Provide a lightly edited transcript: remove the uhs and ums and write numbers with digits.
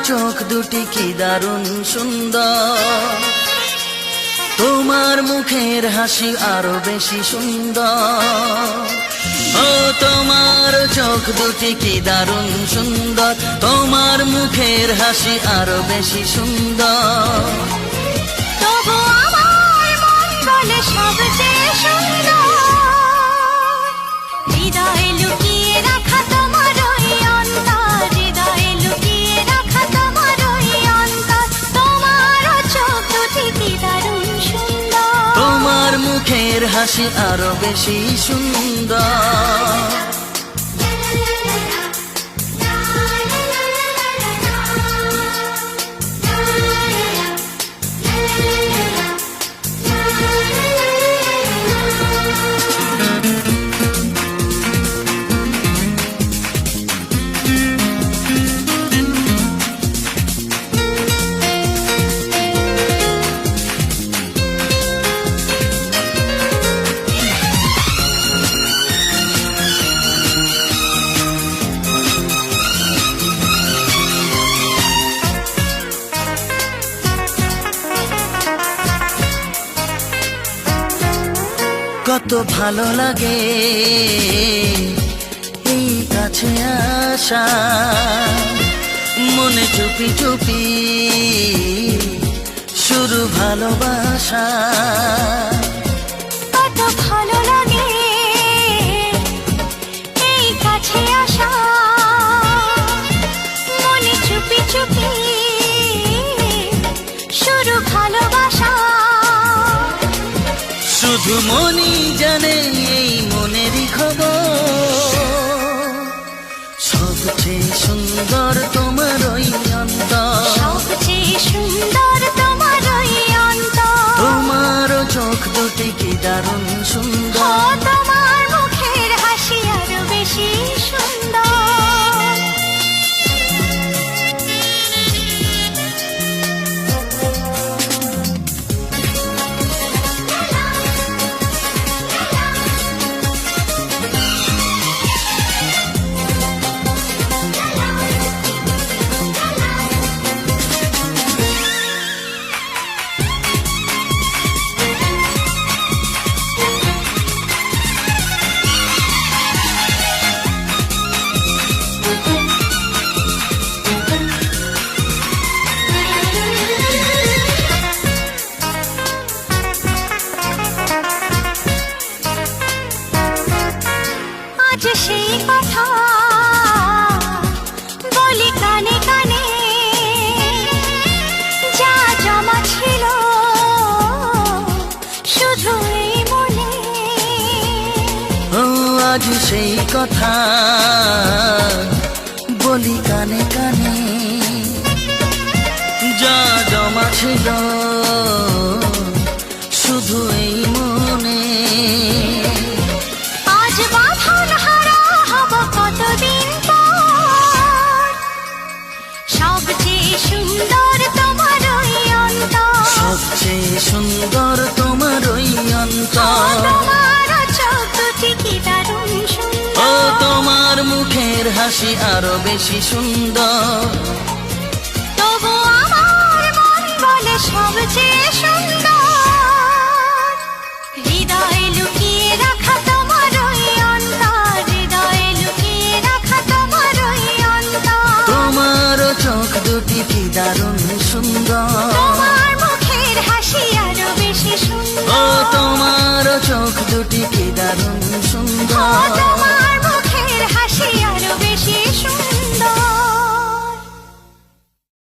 চোখ দুটি কি দারুণ সুন্দর, তোমার মুখের হাসি আরো বেশি সুন্দর। ও তোমার চোখ দুটি কি দারুণ সুন্দর, তোমার মুখের হাসি আরো বেশি সুন্দর। তবু আমার মন বলে সবচেয়ে সুন্দর, হৃদয়ে লুকিয়ে রাখা তোমার ওই অন্তর, হৃদয়ে লুকিয়ে রাখা তোমার ওই অন্তর। তোমার চোখ দুটি কি দারুণ সুন্দর, তোমার মুখের হাসি আরো বেশি সুন্দর। কত ভালো লাগে এই কাছে আসা, মনে চুপি চুপি শুরু ভালোবাসা। কত ভালো লাগে এই কাছে আসা, মনে চুপি চুপি শুরু ভালোবাসা। শুধু মনই জানে এই মনেরই খবর, সবচেয়ে সুন্দর তোমার ওই অন্তর, সবচেয়ে সুন্দর তোমার ওই অন্তর। তোমার চোখ দুটি কি দারুণ সুন্দর, তোমার মুখের হাসি আরো বেশি সুন্দর। আজ সেই কথা বলি কানে কানে, যা জমা ছিল শুধু এই মনে। ও আজ সেই কথা বলি কানে কানে, যা জমা ছিল শুধু এই মনে। আজ বাঁধন হারা হব কতদিন পর, সবচেয়ে সুন্দর তোমার ওই অন্তর, সবচেয়ে সুন্দর তোমার ওই অন্তর। তোমার চোখ দুটি কি দারুণ ও সুন্দর, তোমার মুখের হাসি আরো বেশি সুন্দর। তবু আমার মন বলে সবচেয়ে সুন্দর।